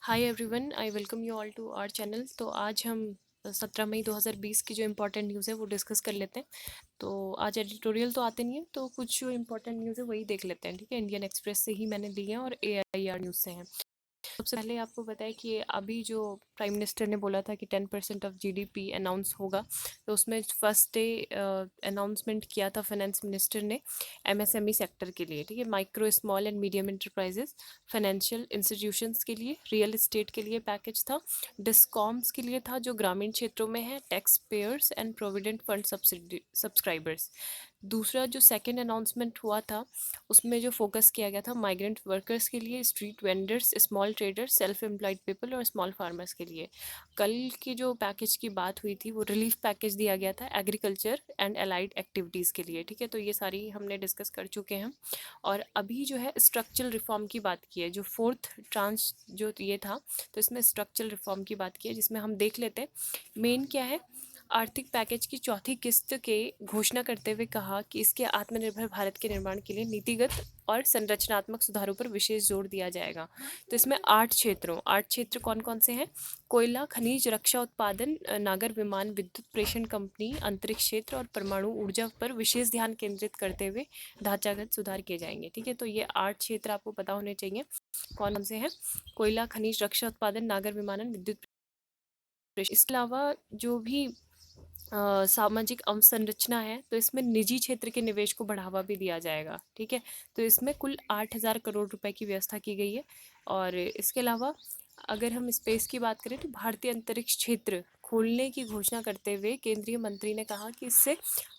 Hi everyone, I welcome you all to our channel. तो आज हम 17 मई 2020 की जो इम्पोर्टेंट न्यूज़ है वो डिस्कस कर लेते हैं। तो आज एडिटोरियल तो आते नहीं है, तो कुछ जो इम्पोर्टेंट न्यूज़ है वही देख लेते हैं। ठीक है, इंडियन एक्सप्रेस से ही मैंने ली है और AIR न्यूज़ से हैं। सबसे पहले आपको बताया कि अभी जो प्राइम मिनिस्टर ने बोला था कि 10% ऑफ GDP अनाउंस होगा, तो उसमें फर्स्ट डे अनाउंसमेंट किया था फाइनेंस मिनिस्टर ने MSME सेक्टर के लिए। ठीक है, micro small and medium enterprises, financial institutions के लिए, रियल एस्टेट के लिए पैकेज था, डिस्कॉम्स के लिए था जो ग्रामीण क्षेत्रों में है, tax payers and provident fund subscribers. दूसरा जो सेकेंड अनाउंसमेंट हुआ था उसमें जो फोकस किया गया था माइग्रेंट वर्कर्स के लिए, street vendors, small traders, self employed people और स्मॉल फार्मर्स के लिए। कल की जो पैकेज की बात हुई थी वो रिलीफ पैकेज दिया गया था एग्रीकल्चर एंड अलाइड एक्टिविटीज़ के लिए। ठीक है, तो ये सारी हमने डिस्कस कर चुके हैं। और अभी जो है स्ट्रक्चरल रिफॉर्म की बात की है, जो फोर्थ ट्रांस जो ये था, तो इसमें स्ट्रक्चरल रिफॉर्म की बात की है, जिसमें हम देख लेते हैं मेन क्या है। आर्थिक पैकेज की चौथी किस्त के घोषणा करते हुए कहा कि इसके आत्मनिर्भर भारत के निर्माण के लिए नीतिगत और संरचनात्मक सुधारों पर विशेष जोर दिया जाएगा। तो इसमें 8 क्षेत्र कौन कौन से हैं? कोयला, खनिज, रक्षा उत्पादन, नागर विमान, विद्युत प्रेषण कंपनी, अंतरिक्ष क्षेत्र और परमाणु ऊर्जा पर विशेष ध्यान केंद्रित करते हुए ढांचागत सुधार किए जाएंगे। ठीक है, तो ये 8 क्षेत्र आपको पता होने चाहिए कौन कौन से हैं। कोयला, खनिज, रक्षा उत्पादन, नागर विमानन, विद्युत प्रेषण। इसके अलावा जो भी सामाजिक अवसंरचना है, तो इसमें निजी क्षेत्र के निवेश को बढ़ावा भी दिया जाएगा। ठीक है, तो इसमें कुल 8,000 करोड़ रुपए की व्यवस्था की गई है। और इसके अलावा अगर हम स्पेस की बात करें तो भारतीय अंतरिक्ष क्षेत्र खोलने की घोषणा करते हुए केंद्रीय मंत्री ने कहा कि इससे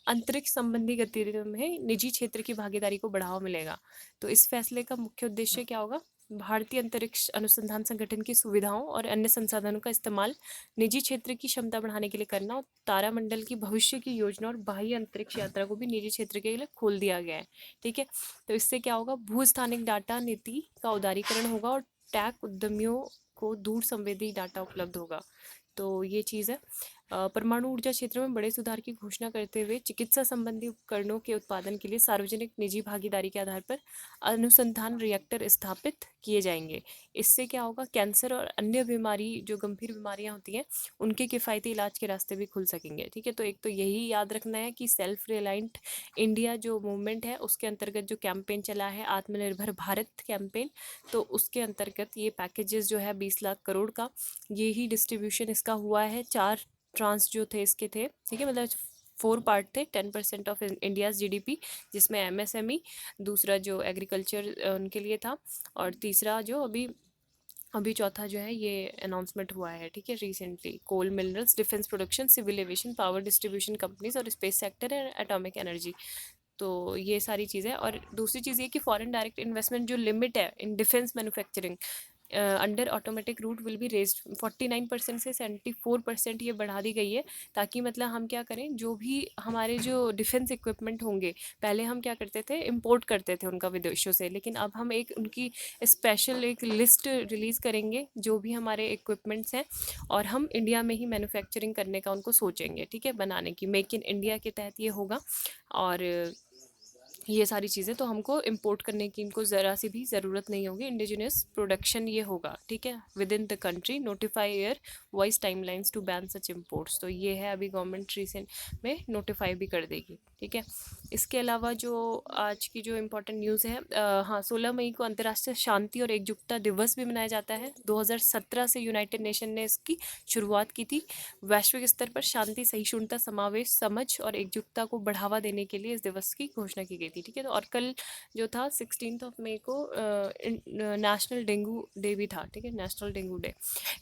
अंतरिक्ष संबंधी गतिविधियों में निजी क्षेत्र की भागीदारी को बढ़ावा मिलेगा। तो इस फैसले का मुख्य उद्देश्य क्या होगा? भारतीय अंतरिक्ष अनुसंधान संगठन की सुविधाओं और अन्य संसाधनों का इस्तेमाल निजी क्षेत्र की क्षमता बढ़ाने के लिए करना, और तारामंडल की भविष्य की योजना और बाह्य अंतरिक्ष यात्रा को भी निजी क्षेत्र के लिए खोल दिया गया है। ठीक है, तो इससे क्या होगा? भूस्थानिक डाटा नीति का उदारीकरण होगा और टैक उद्यमियों को दूर संवेदी डाटा उपलब्ध होगा। तो ये चीज़ है। परमाणु ऊर्जा क्षेत्र में बड़े सुधार की घोषणा करते हुए चिकित्सा संबंधी उपकरणों के उत्पादन के लिए सार्वजनिक निजी भागीदारी के आधार पर अनुसंधान रिएक्टर स्थापित किए जाएंगे। इससे क्या होगा? कैंसर और अन्य बीमारी, जो गंभीर बीमारियां होती हैं, उनके किफ़ायती इलाज के रास्ते भी खुल सकेंगे। ठीक है, तो एक तो यही याद रखना है कि सेल्फ रिलायंट इंडिया जो मूवमेंट है उसके अंतर्गत जो कैंपेन चला है, आत्मनिर्भर भारत कैंपेन, तो उसके अंतर्गत ये पैकेजेस जो है 20 लाख करोड़ का, ये ही डिस्ट्रीब्यूशन इसका हुआ है। 4 ट्रांस जो थे इसके थे। ठीक है, मतलब 4 पार्ट थे। 10% ऑफ इंडियाज GDP, जिसमें MSME, दूसरा जो एग्रीकल्चर उनके लिए था, और तीसरा जो अभी अभी चौथा जो है ये अनाउंसमेंट हुआ है। ठीक है, recently coal minerals, defence production, civil aviation, power distribution companies और space sector and atomic energy. तो ये सारी चीज़ें। और दूसरी चीज़ ये कि फॉरेन डायरेक्ट इन्वेस्टमेंट जो लिमिट है in defence manufacturing under automatic route will be raised 49% से 74% ये बढ़ा दी गई है, ताकि मतलब हम क्या करें, जो भी हमारे जो डिफेंस इक्विपमेंट होंगे, पहले हम क्या करते थे, इंपोर्ट करते थे उनका विदेशों से, लेकिन अब हम एक उनकी स्पेशल एक लिस्ट रिलीज़ करेंगे जो भी हमारे इक्विपमेंट्स हैं, और हम इंडिया में ही मैन्युफैक्चरिंग करने का उनको सोचेंगे। ठीक है, बनाने की, मेक इन इंडिया के तहत ये होगा। और ये सारी चीज़ें तो हमको इंपोर्ट करने की इनको ज़रा सी भी ज़रूरत नहीं होगी, इंडिजिनियस प्रोडक्शन ये होगा। ठीक है, within the country, notify air voice timelines to ban such imports. तो ये है, अभी गवर्नमेंट रिसेंट में नोटिफाई भी कर देगी। ठीक है, इसके अलावा जो आज की जो इम्पोर्टेंट न्यूज़ है, हाँ, 16 मई को अंतर्राष्ट्रीय शांति और एकजुटता दिवस भी मनाया जाता है। 2017 से यूनाइटेड नेशन ने इसकी शुरुआत की थी। वैश्विक स्तर पर शांति, सहिष्णुता, समावेश, समझ और एकजुटता को बढ़ावा देने के लिए इस दिवस की घोषणा की गई थी। ठीक है, तो और कल जो था 16 मई को नेशनल डेंगू डे भी था। ठीक है, नेशनल डेंगू डे।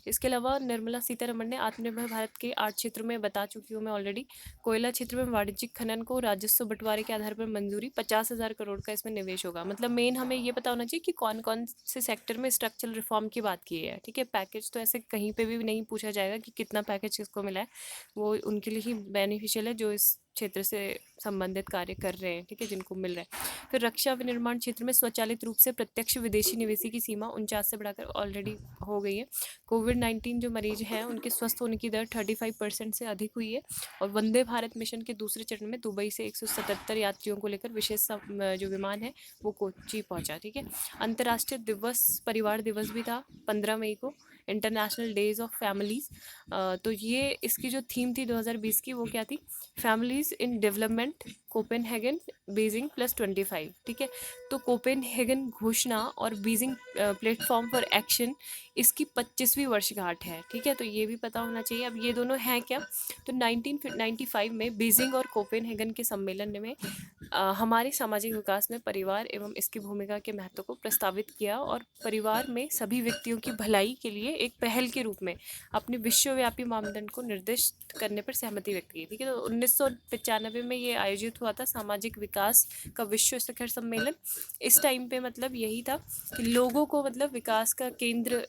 इसके अलावा निर्मला सीतारमण ने आत्मनिर्भर भारत के 8 क्षेत्रों में बता चुकी हूँ मैं ऑलरेडी। कोयला क्षेत्र में वाणिज्यिक खनन को राजस्व बंटवारे के आधार पर मंजूरी, 50,000 करोड़ का इसमें निवेश होगा। मतलब मेन हमें ये पता होना चाहिए कि कौन कौन से सेक्टर में स्ट्रक्चरल रिफॉर्म की बात की है। ठीक है, पैकेज तो ऐसे कहीं पे भी नहीं पूछा जाएगा कि कितना पैकेज किसको मिला है, वो उनके लिए ही बेनिफिशियल है जो इस क्षेत्र से संबंधित कार्य कर रहे हैं। ठीक है, जिनको मिल रहा है। फिर रक्षा विनिर्माण क्षेत्र में स्वचालित रूप से प्रत्यक्ष विदेशी निवेश की सीमा 49 से बढ़ाकर ऑलरेडी हो गई है। कोविड-19 जो मरीज हैं उनके स्वस्थ होने की दर 35% से अधिक हुई है। और वंदे भारत मिशन के दूसरे चरण में दुबई से 177 यात्रियों को लेकर विशेष जो विमान है वो कोच्चि पहुंचा। ठीक है, अंतर्राष्ट्रीय दिवस परिवार दिवस भी था 15 मई को। International days of families. तो ये इसकी जो थीम थी 2020 की वो क्या थी, families in development Copenhagen Beijing +25। ठीक है, तो कोपेनहेगन घोषणा और बीजिंग प्लेटफॉर्म फॉर एक्शन इसकी 25वीं वर्षगांठ है। ठीक है, तो ये भी पता होना चाहिए। अब ये दोनों हैं क्या, तो 1995 में बीजिंग और कोपेनहेगन के सम्मेलन में हमारे सामाजिक विकास में परिवार एवं इसकी भूमिका के महत्व को प्रस्तावित किया और परिवार में सभी व्यक्तियों की भलाई के लिए एक पहल के रूप में अपने विश्वव्यापी मानदंड को निर्दिष्ट करने पर सहमति व्यक्त की। ठीक है, तो 1995 में ये आयोजित हुआ था सामाजिक विकास का विश्व शिखर सम्मेलन। इस टाइम पे मतलब यही था कि लोगों को मतलब विकास का केंद्र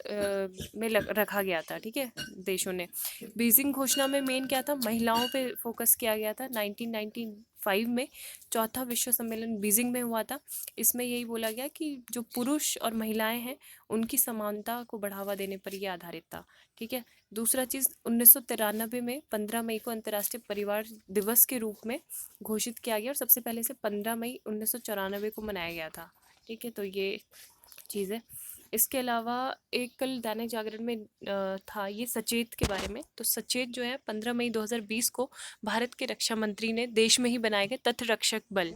में रखा गया था। ठीक है, देशों ने बीजिंग घोषणा में मेन क्या था, महिलाओं पे फोकस किया गया था। 1995 में चौथा विश्व सम्मेलन बीजिंग में हुआ था। इसमें यही बोला गया कि जो पुरुष और महिलाएं हैं उनकी समानता को बढ़ावा देने पर यह आधारित था। ठीक है, दूसरा चीज़ 1993 में 15 मई को अंतर्राष्ट्रीय परिवार दिवस के रूप में घोषित किया गया और सबसे पहले से 15 मई 1994 को मनाया गया था। ठीक है, तो ये चीज़ है। इसके अलावा एक कल दैनिक जागरण में था ये सचेत के बारे में। तो सचेत जो है 15 मई 2020 को भारत के रक्षा मंत्री ने देश में ही बनाए गए तट रक्षक बल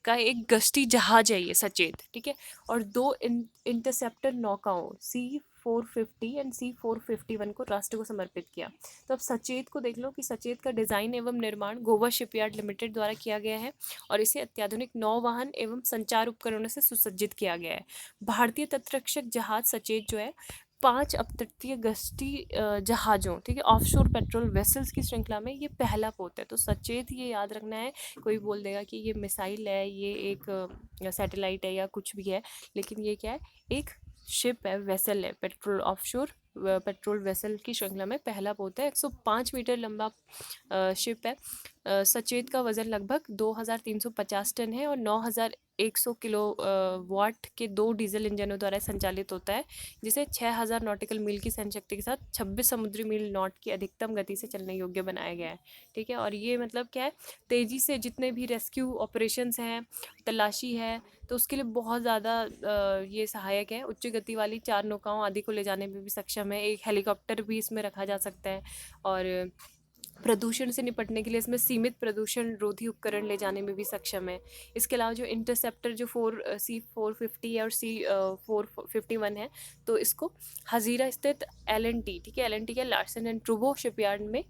का एक गश्ती जहाज है ये सचेत। ठीक है, और 2 इंटरसेप्टर नौकाओं C-450 एंड C-451 को राष्ट्र को समर्पित किया। तो अब सचेत को देख लो कि सचेत का डिज़ाइन एवं निर्माण गोवा शिपयार्ड लिमिटेड द्वारा किया गया है और इसे अत्याधुनिक नौवाहन एवं संचार उपकरणों से सुसज्जित किया गया है। भारतीय तटरक्षक जहाज सचेत जो है 5 अपतटीय गश्ती जहाज़ों, ठीक है, ऑफशोर पेट्रोल वेसल्स की श्रृंखला में ये पहला पोत है। तो सचेत ये याद रखना है। कोई बोल देगा कि ये मिसाइल है, ये एक सैटेलाइट है या कुछ भी है, लेकिन ये क्या है, एक शिप है, वेसल है, पेट्रोल ऑफशोर पेट्रोल वेसल की श्रृंखला में पहला पोत है। 105 मीटर लंबा शिप है। सचेत का वजन लगभग 2350 टन है और 9100 किलो वाट के 2 डीजल इंजनों द्वारा संचालित होता है, जिसे 6000 नॉटिकल मील की सहन शक्ति के साथ 26 समुद्री मील नॉट की अधिकतम गति से चलने योग्य बनाया गया है। ठीक है, और ये मतलब क्या है, तेज़ी से जितने भी रेस्क्यू ऑपरेशंस हैं, तलाशी है, तो उसके लिए बहुत ज़्यादा ये सहायक है। उच्च गति वाली 4 नौकाओं आदि को ले जाने में भी सक्षम है। एक हेलीकॉप्टर भी इसमें रखा जा सकता है और प्रदूषण से निपटने के लिए इसमें सीमित प्रदूषण रोधी उपकरण ले जाने में भी सक्षम है। इसके अलावा जो इंटरसेप्टर जो C-450 और C-451 है, तो इसको हजीरा स्थित LNT, ठीक है, LNT के लार्सन एंड ट्रूबो शिपयार्ड में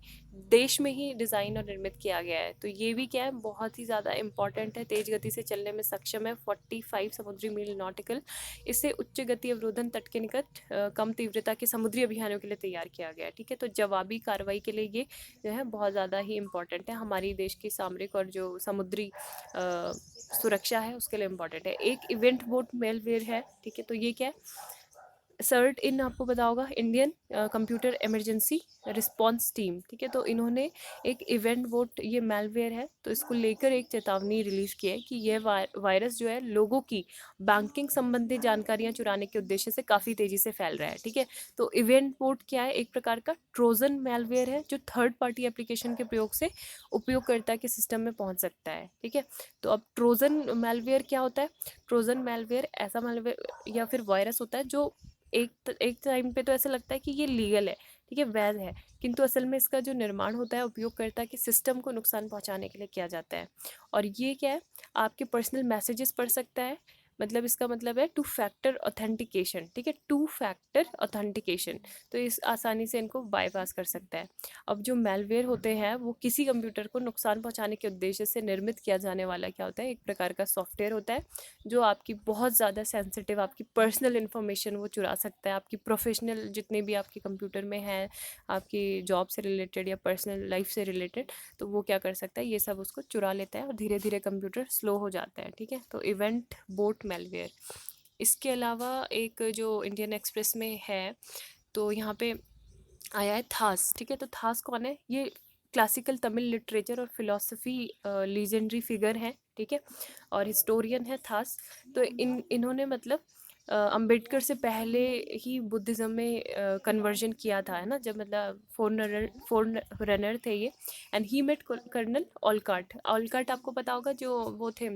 देश में ही डिज़ाइन और निर्मित किया गया है। तो ये भी क्या है, बहुत ही ज़्यादा इंपॉर्टेंट है। तेज़ गति से चलने में सक्षम है, 45 समुद्री मील नॉटिकल। इसे उच्च गति अवरोधन तट के निकट कम तीव्रता के समुद्री अभियानों के लिए तैयार किया गया है। ठीक है, तो जवाबी कार्रवाई के लिए ये जो है बहुत ज़्यादा ही इम्पॉर्टेंट है। हमारी देश की सामरिक और जो समुद्री सुरक्षा है उसके लिए इम्पॉर्टेंट है। एक इवेंट बोट मेलवेयर है। ठीक है, तो ये क्या है, सर्ट इन आपको पता होगा, Indian computer emergency response team. ठीक है, तो इन्होंने एक इवेंट बोट, ये मेलवेयर है, तो इसको लेकर एक चेतावनी रिलीज की है कि यह वायरस जो है लोगों की बैंकिंग संबंधी जानकारियां चुराने के उद्देश्य से काफ़ी तेज़ी से फैल रहा है। ठीक है, तो इवेंट बोट क्या है, एक प्रकार का ट्रोजन मेलवेयर है जो थर्ड पार्टी एप्लीकेशन के प्रयोग से उपयोगकर्ता के सिस्टम में पहुंच सकता है। ठीक है, तो अब ट्रोजन मेलवेयर क्या होता है, ट्रोजन मेलवेयर ऐसा मेलवेयर या फिर वायरस होता है जो एक टाइम पे तो ऐसा लगता है कि ये लीगल है, ठीक है, वैध है, किंतु असल में इसका जो निर्माण होता है उपयोगकर्ता के सिस्टम को नुकसान पहुंचाने के लिए किया जाता है। और ये क्या है, आपके पर्सनल मैसेजेस पढ़ सकता है, मतलब इसका मतलब है 2 फैक्टर ऑथेंटिकेशन। ठीक है, 2 फैक्टर ऑथेंटिकेशन, तो इस आसानी से इनको बाईपास कर सकता है। अब जो मेलवेयर होते हैं वो किसी कंप्यूटर को नुकसान पहुंचाने के उद्देश्य से निर्मित किया जाने वाला क्या होता है, एक प्रकार का सॉफ्टवेयर होता है जो आपकी बहुत ज़्यादा सेंसिटिव आपकी पर्सनल इन्फॉर्मेशन वो चुरा सकता है। आपकी प्रोफेशनल जितने भी आपके कंप्यूटर में हैं, आपकी जॉब से रिलेटेड या पर्सनल लाइफ से रिलेटेड, तो वो क्या कर सकता है, ये सब उसको चुरा लेता है और धीरे धीरे कंप्यूटर स्लो हो जाता है। ठीक है, तो इवेंट बोट मेलवेयर। इसके अलावा एक जो इंडियन एक्सप्रेस में है, तो यहाँ पे आया है थास। ठीक है, तो थास कौन है, ये क्लासिकल तमिल लिटरेचर और फिलॉसफी लीजेंडरी फिगर है। ठीक है, और हिस्टोरियन है थास। तो इन्होंने मतलब अंबेडकर से पहले ही बुद्धिज़्म में कन्वर्जन किया था, है ना, जब मतलब फोन रनर थे ये। And he met colonel Olcott. Olcott आपको पता होगा, जो वो थे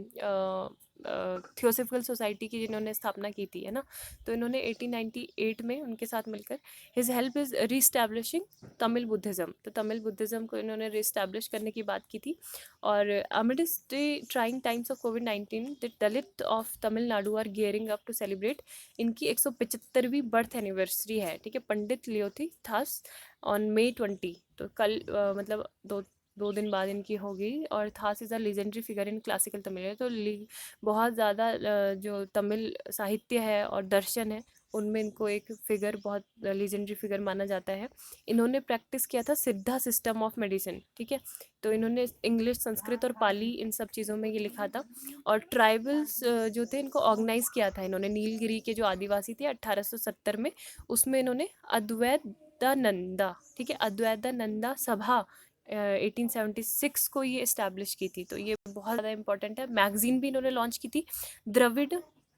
थियोसॉफिकल सोसाइटी की जिन्होंने स्थापना की थी, है ना। तो इन्होंने 1898 में उनके साथ मिलकर his help is reestablishing Tamil Buddhism, तो तमिल बुद्धिज़्म को इन्होंने रीस्टैब्लिश करने की बात की थी। और amidst the trying times of कोविड-19 the Dalit of Tamil Nadu are gearing up to celebrate, इनकी 175वीं बर्थ एनिवर्सरी है, ठीक है, पंडित लियोथी-थास ऑन May 20। तो कल मतलब दो दिन बाद इनकी होगी। और थास is a legendary figure in classical Tamil, तो बहुत ज़्यादा जो तमिल साहित्य है और दर्शन है उनमें इनको एक फिगर, बहुत लीजेंडरी फिगर माना जाता है। इन्होंने प्रैक्टिस किया था सिद्धा सिस्टम ऑफ मेडिसिन, ठीक है। तो इन्होंने इंग्लिश, संस्कृत और पाली इन सब चीज़ों में ये लिखा था। और ट्राइबल्स जो थे इनको ऑर्गेनाइज किया था इन्होंने, नीलगिरी के जो आदिवासी थे 1870 में, उसमें इन्होंने अद्वैतानंदा, ठीक है, अद्वैतानंदा सभा 1876 को ये इस्टेब्लिश की थी। तो ये बहुत ज़्यादा इंपॉर्टेंट है। मैगजीन भी इन्होंने लॉन्च की थी, Dravida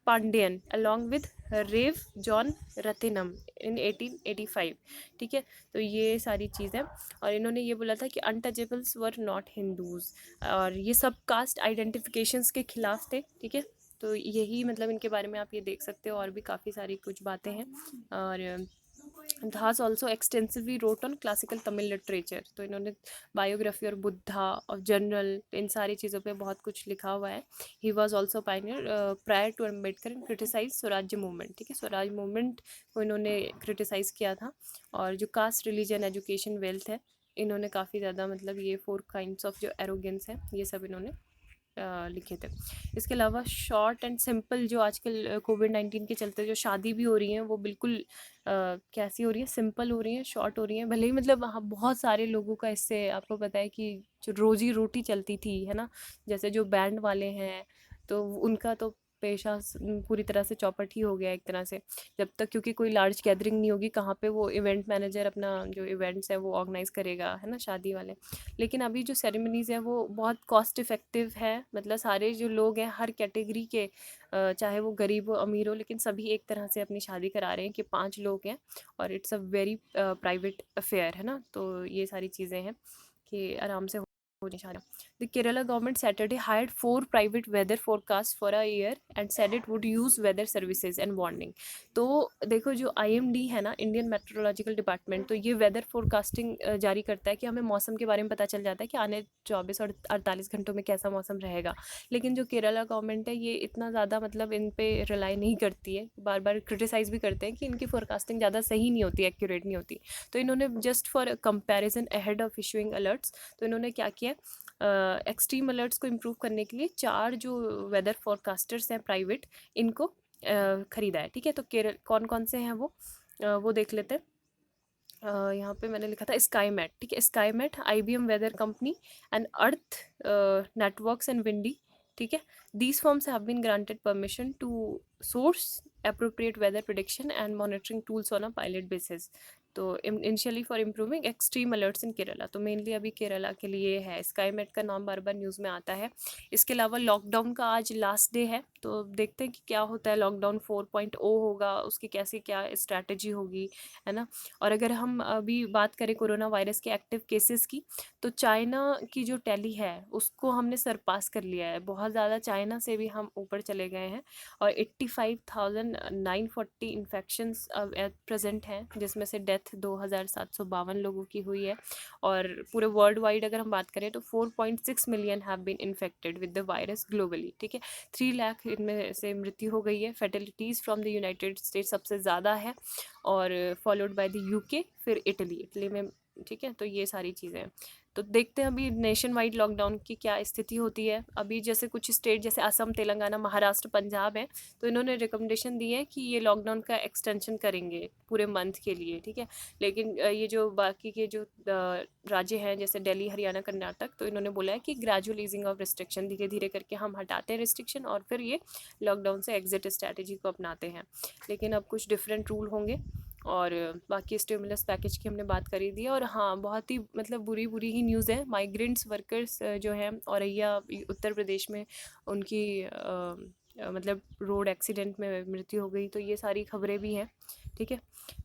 Pandian along with Rev John Rathinam in 1885, ठीक है। तो ये सारी चीज़ें। और इन्होंने ये बोला था कि अनटचेबल्स वर नॉट हिंदूज, और ये सब कास्ट आइडेंटिफिकेशंस के खिलाफ थे, ठीक है। तो यही मतलब इनके बारे में आप ये देख सकते हो, और भी काफ़ी सारी कुछ बातें हैं। और Thass also extensively wrote on classical Tamil literature, तो इन्होंने बायोग्राफी और बुद्धा और जनरल, इन सारी चीज़ों पे बहुत कुछ लिखा हुआ है। He was also pioneer prior to Ambedkar and criticize Swarajya movement, ठीक है, स्वराज मूवमेंट को इन्होंने क्रिटिसाइज़ किया था। और जो कास्ट, रिलीजन, एजुकेशन, वेल्थ है, इन्होंने काफ़ी ज़्यादा मतलब ये 4 काइंड्स ऑफ जो एरोगेंस है ये सब इन्होंने लिखे थे। इसके अलावा शॉर्ट एंड सिंपल, जो आजकल कोविड-19 के चलते जो शादी भी हो रही हैं वो बिल्कुल कैसी हो रही है, सिंपल हो रही हैं, शॉर्ट हो रही हैं। भले ही मतलब हाँ, बहुत सारे लोगों का इससे आपको पता है कि जो रोजी रोटी चलती थी, है ना, जैसे जो बैंड वाले हैं, तो उनका तो पेशा पूरी तरह से चौपट ही हो गया एक तरह से। जब तक, क्योंकि कोई लार्ज गैदरिंग नहीं होगी, कहाँ पे वो इवेंट मैनेजर अपना जो इवेंट्स है वो ऑर्गेनाइज करेगा, है ना, शादी वाले। लेकिन अभी जो सेरेमनीज़ है वो बहुत कॉस्ट इफ़ेक्टिव है, मतलब सारे जो लोग हैं हर कैटेगरी के, चाहे वो गरीब हो अमीर हो, लेकिन सभी एक तरह से अपनी शादी करा रहे हैं कि 5 लोग हैं, और it's a very private affair, है ना। तो ये सारी चीज़ें हैं कि आराम से हो जाए शादी। The Kerala government Saturday hired 4 private weather forecast for a year and said it would use weather services and warning. तो देखो, जो IMD है ना, इंडियन मेट्रोलॉजिकल डिपार्टमेंट, तो ये वेदर फोरकास्टिंग जारी करता है कि हमें मौसम के बारे में पता चल जाता है कि आने 24 और 48 घंटों में कैसा मौसम रहेगा। लेकिन जो केरला गवर्नमेंट है ये इतना ज़्यादा मतलब इन पे रिलाई नहीं करती है, बार बार क्रिटिसाइज़ भी करते हैं कि इनकी फोरकास्टिंग ज़्यादा सही नहीं होती, एक्यूरेट नहीं होती। तो इन्होंने just for comparison ahead of issuing alerts, तो इन्होंने क्या किया, एक्सट्रीम अलर्ट्स को इम्प्रूव करने के लिए 4 जो वेदर फोरकास्टर्स हैं प्राइवेट, इनको ख़रीदा है, ठीक है। तो केरल कौन कौन से हैं वो देख लेते हैं। यहाँ पे मैंने लिखा था स्काईमेट, ठीक है, Skymet, IBM weather company and earth networks and windy, ठीक है। These firms have been granted permission to source appropriate weather prediction and monitoring tools on a pilot basis, तो initially for improving extreme alerts in Kerala, तो mainly अभी केरला के लिए है। स्काईमेट का नाम बार बार न्यूज़ में आता है। इसके अलावा लॉकडाउन का आज लास्ट डे है, तो देखते हैं कि क्या होता है। लॉकडाउन 4.0 होगा, उसकी कैसी क्या स्ट्रैटेजी होगी, है ना। और अगर हम अभी बात करें कोरोना वायरस के एक्टिव केसेस की, तो चाइना की जो टैली है उसको हमने सरपास कर लिया है, बहुत ज़्यादा चाइना से भी हम ऊपर चले गए हैं। और 85,940 इन्फेक्शंस अब एट प्रेजेंट हैं, जिसमें से डेथ 2,752 लोगों की हुई है। और पूरे वर्ल्ड वाइड अगर हम बात करें तो 4.6 million have been infected with the virus globally, ठीक है। 3 लाख इनमें से मृत्यु हो गई है। फर्टिलिटीज़ फ्रॉम द यूनाइटेड स्टेट्स सबसे ज़्यादा है, और फॉलोड बाय द UK, फिर इटली में, ठीक है। तो ये सारी चीज़ें हैं। तो देखते हैं अभी नेशन वाइड लॉकडाउन की क्या स्थिति होती है। अभी जैसे कुछ स्टेट जैसे असम, तेलंगाना, महाराष्ट्र, पंजाब है, तो इन्होंने रिकमेंडेशन दी है कि ये लॉकडाउन का एक्सटेंशन करेंगे पूरे मंथ के लिए, ठीक है। लेकिन ये जो बाकी के जो राज्य हैं जैसे दिल्ली, हरियाणा, कर्नाटक, तो इन्होंने बोला है कि ग्रेजुअल ईजिंग ऑफ रिस्ट्रिक्शन, धीरे धीरे करके हम हटाते हैं रिस्ट्रिक्शन और फिर ये लॉकडाउन से एग्जिट स्ट्रैटेजी को अपनाते हैं। लेकिन अब कुछ डिफरेंट रूल होंगे। और बाकी स्टिमुलस पैकेज की हमने बात करी दी। और हाँ, बहुत ही मतलब बुरी ही न्यूज़ है। माइग्रेंट्स वर्कर्स जो हैं औरैया उत्तर प्रदेश में, उनकी मतलब रोड एक्सीडेंट में मृत्यु हो गई। तो ये सारी खबरें भी हैं, ठीक है।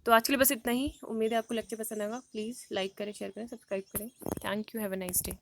तो आज के लिए बस इतना ही। उम्मीद है आपको लेक्चर पसंद आएगा। प्लीज़ लाइक करें, शेयर करें, सब्सक्राइब करें। Thank you, have a nice day.